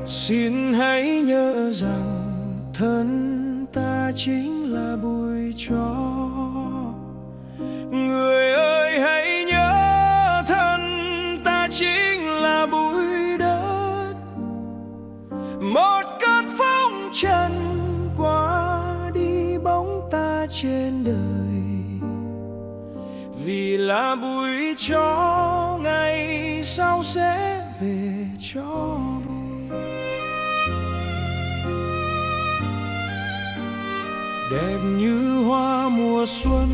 Xin hãy nhớ rằng thân ta chính là bụi tro. Người ơi hãy nhớ thân ta chính là bụi đất. Một cơn phong trần qua đi bóng ta trên đời. Vì là bụi tro ngày sau sẽ về cho bụi. Đẹp như hoa mùa xuân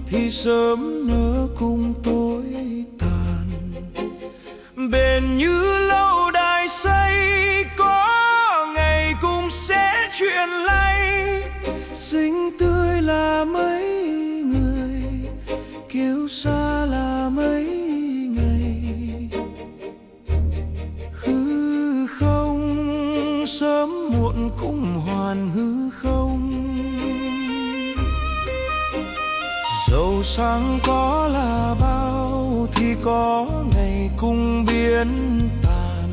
thì sớm nở cùng tối tàn. Bền như lâu đài xây có ngày cùng sẽ chuyện lay. Xinh tươi là mấy người, kiêu sa là mấy ngày. Hư không sớm muộn cũng hoàn hư không. Dầu sáng có là bao thì có ngày cùng biến tàn.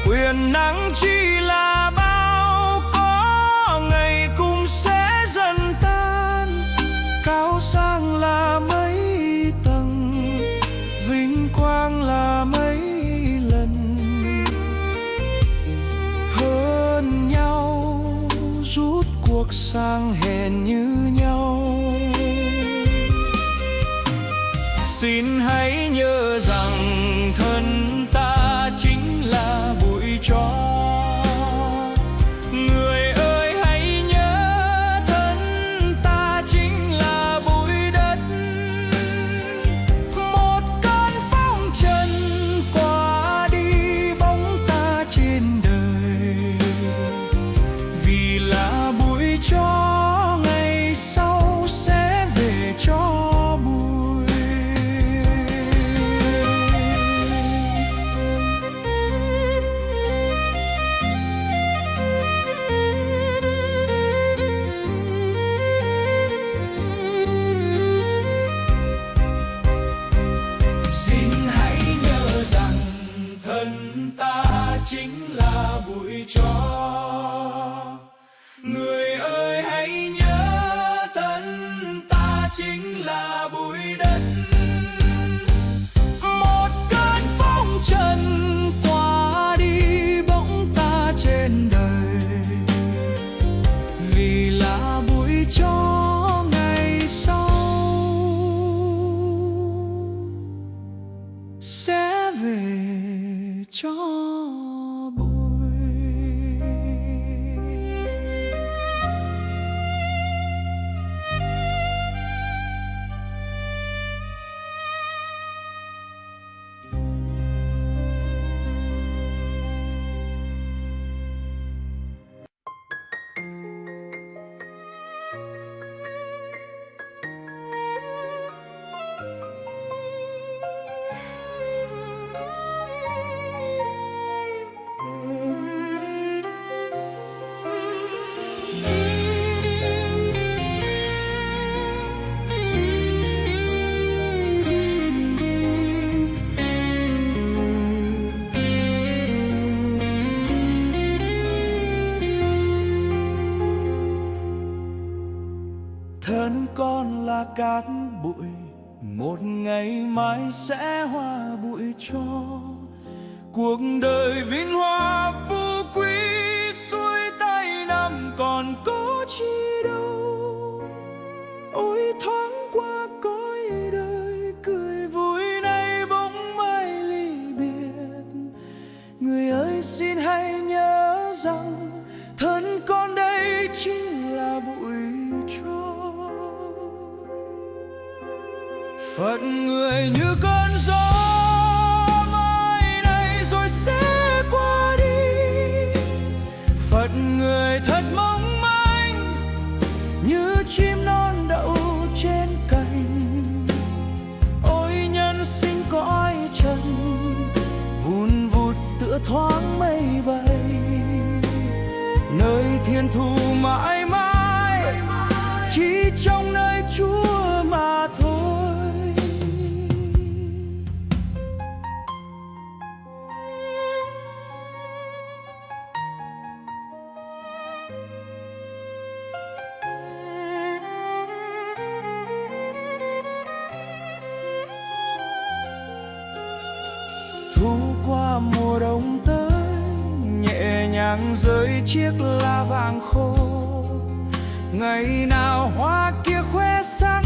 Quyền nắng chỉ là bao có ngày cùng sẽ dần tan. Cao sang là mấy tầng, vinh quang là mấy lần. Hơn nhau rút cuộc sang hẹn như nhau. Xin hãy nhớ rằng thân ta chính là bụi tro. Người ơi hãy nhớ thân ta chính là bụi đất. Một cơn phong trần qua đi bóng ta trên đời. Vì là bụi tro ngày sau sẽ về cho. Chính là bụi tro. Người ơi hãy nhớ thân ta chính là bụi đất. Một cơn phong trần qua đi bóng ta trên đời. Vì là bụi tro ngày sau sẽ về cho. Thân con là cát bụi, một ngày mai sẽ hoa bụi tro. Cuộc đời vinh hoa phú quý xuôi tay năm còn có chi đâu. Ôi thoáng qua cõi đời cười vui nay bỗng mai ly biệt. Người ơi xin hãy nhớ rằng thân con đây chính là bụi tro. Phận người như cơn gió mai này rồi sẽ qua đi. tựa thoáng mây bay, nơi thiên thu mãi mãi chỉ trong nơi Chúa mà thôi. Thu qua mùa đông tới, nhẹ nhàng rơi chiếc lá vàng khô. Ngày nào hoa kia khoe sắc,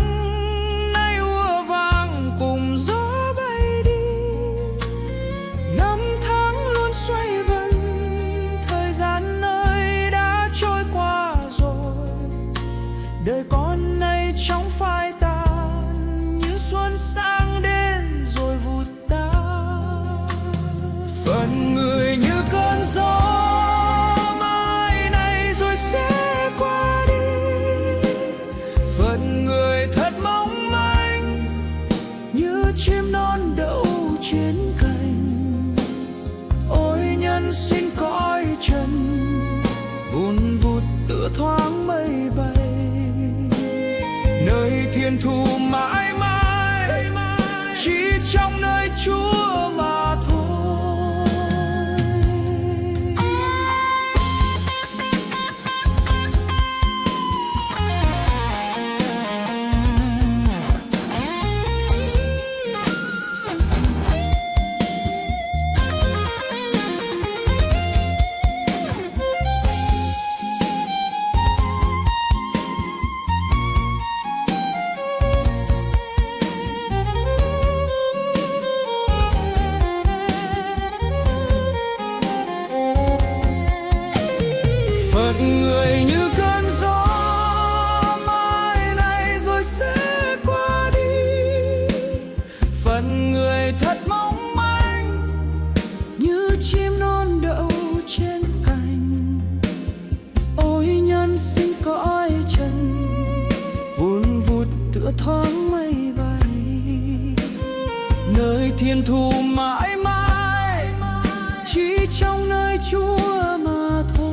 nay úa vàng cùng gió bay đi. Năm tháng luôn xoay vần, thời gian nơi đã trôi qua rồi. Đời con nay chóng phai tàn, như xuân sang đến rồi vụt tan. Phận người như cơn gió mai này rồi sẽ qua đi. Phận người thật mong manh, như chim non đậu trên cành. Ôi nhân sinh cõi trần, vun vút tựa thoáng mây bay, nơi thiên thu mãi mãi chỉ trong nơi Chúa mà thôi. Phận người như cơn gió mai này rồi sẽ qua đi. Phận người thật mong manh, như chim non đậu trên cành. Ôi nhân sinh cõi trần, vun vút tựa thoáng mây bay, nơi thiên thu mãi mãi chỉ trong nơi Chúa mà thôi.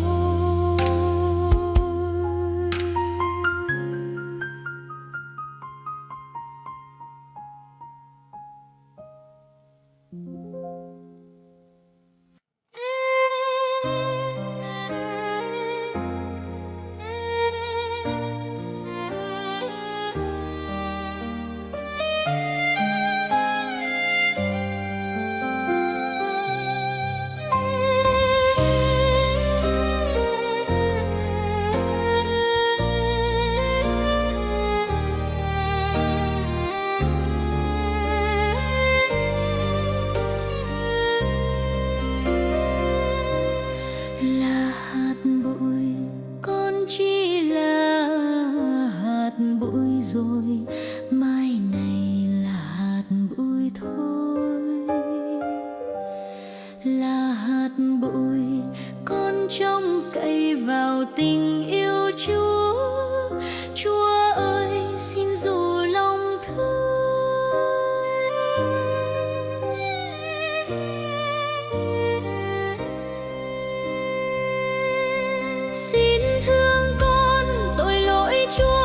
Rồi mai này là hạt bụi thôi, là hạt bụi con trông cậy vào tình yêu Chúa. Chúa ơi xin dù lòng thương, xin thương con tội lỗi Chúa.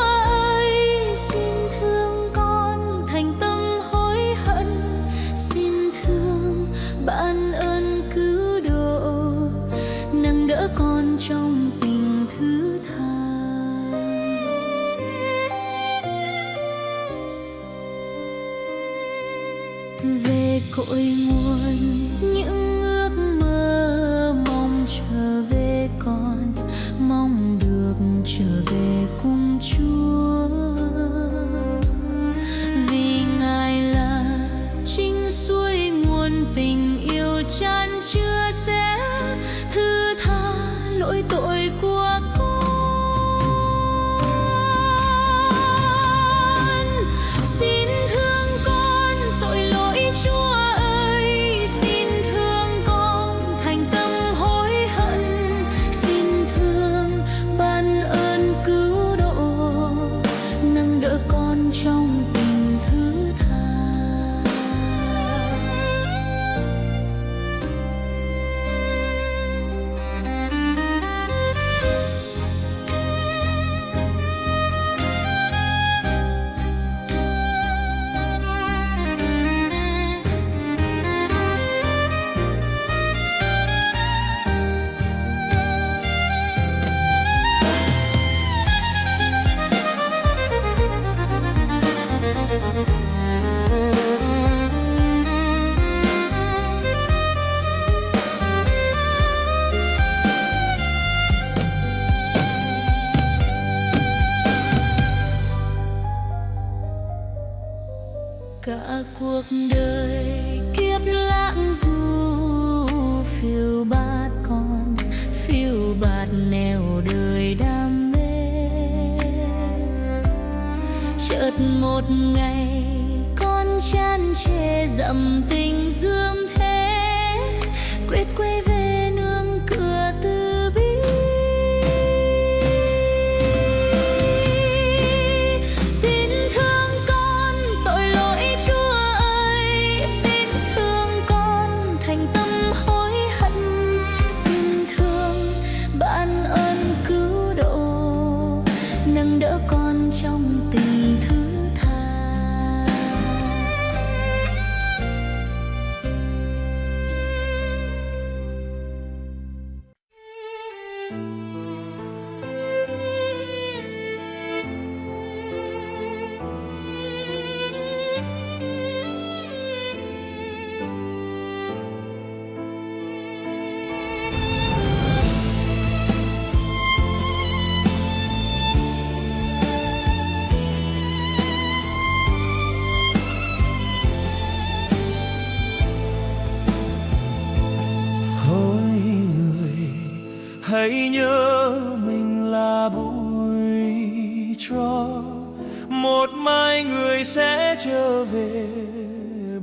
Ban ơn cứu độ, nâng đỡ con trong tình thứ tha. Về cội nguồn những ước mơ, mong trở về con, mong được trở về cùng Chúa. Vì Ngài là chính suối nguồn tình yêu chan chứa, sẽ thứ tha lỗi tội của con. Xin thương con tội lỗi Chúa ơi, xin thương con thành tâm hối hận. Xin thương ban ơn cứu độ, nâng đỡ con trong tình thứ tha. cuộc đời kiếp lãng du, phiêu bạt con phiêu bạt nẻo đời đam mê. Chợt một ngày con chán chê dặm tình dương thế, quyết quay về nương cửa từ bi. Xin thương con tội lỗi Chúa ơi, xin thương con thành tâm hối hận, xin thương ban ơn cứu độ, nâng đỡ con trong tình thứ tha. Hãy nhớ mình là bụi tro, một mai người sẽ trở về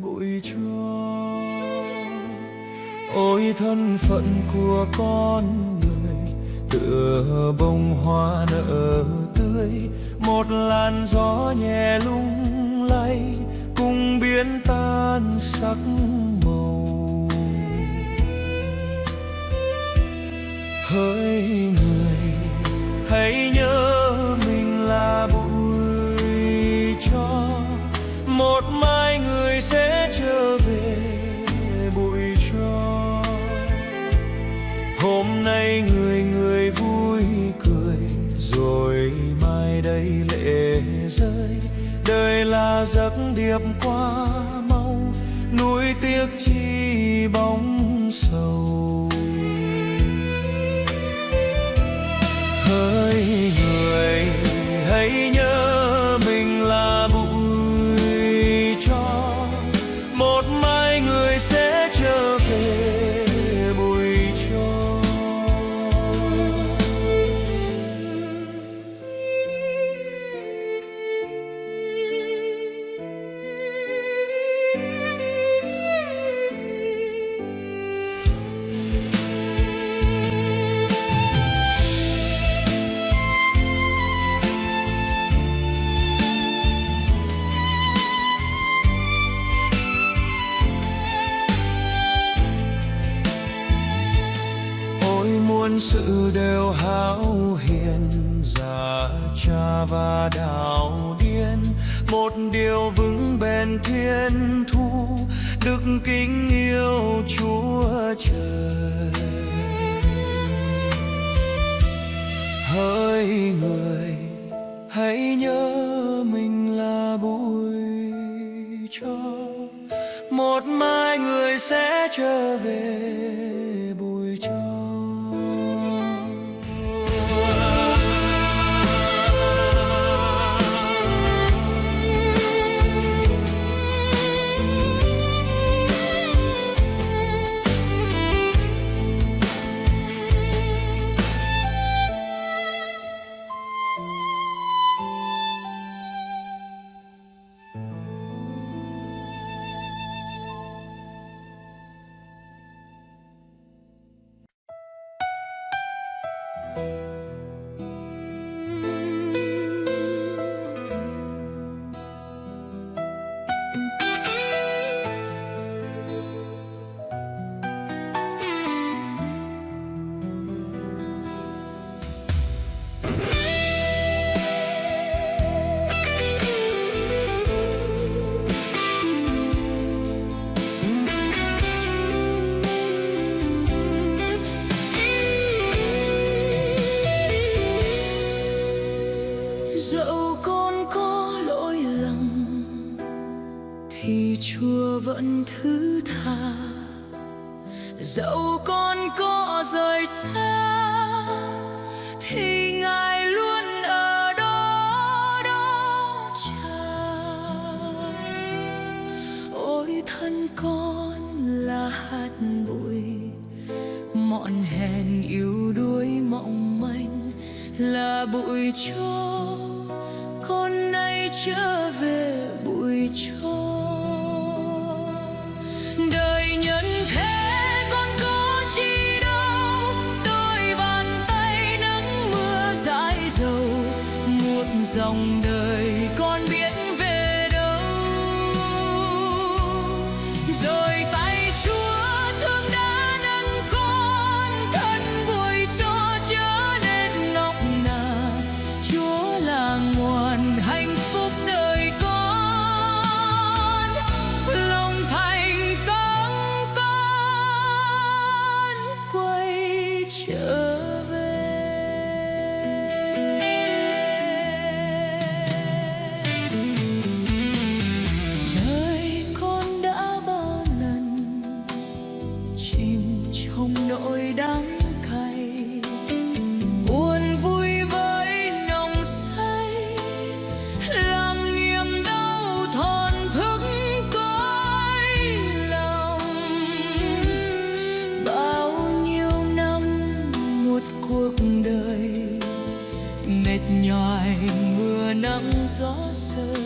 bụi tro. Ôi thân phận của con người tựa bông hoa nở tươi, một làn gió nhẹ lung lay cùng biến tan sắc màu. Hỡi người, hãy nhớ mình là bụi tro, một mai người sẽ trở về bụi tro. Hôm nay người người vui cười, rồi mai đây lệ rơi. Đời là giấc điệp qua mau, nuối tiếc chi bóng sầu. Hỡi người, hãy nhớ mình là bụi tro, một mai người sẽ trở về bụi tro. Muôn sự đều hão hiền, già cha và đạo điên. Một điều vững bền thiên thu, đức kính yêu Chúa trời. Hỡi người, hãy nhớ mình là bụi tro, một mai người sẽ trở về bụi tro. Dẫu con có lỗi lầm thì Chúa vẫn thứ tha, dẫu con có rời xa thì Ngài luôn ở đó chờ. ngọn hèn yếu đuối mong manh là bụi tro, con nay trở về bụi tro. Đời nhân thế con có chi đâu, đôi bàn tay nắng mưa dãi dầu, một dòng đời con biết về đâu. Rồi tay Chúa thương đã nâng con, thân bụi tro trở nên ngọc ngà. Chúa là nguồn hạnh phúc đời con, lòng thành công con quay trở về. Đời con đã bao lần chìm trong nỗi đắng cay, buồn vui với nồng say, làm niềm đau thổn thức cõi lòng. Bao nhiêu năm một cuộc đời mệt nhoài mưa nắng gió sơi,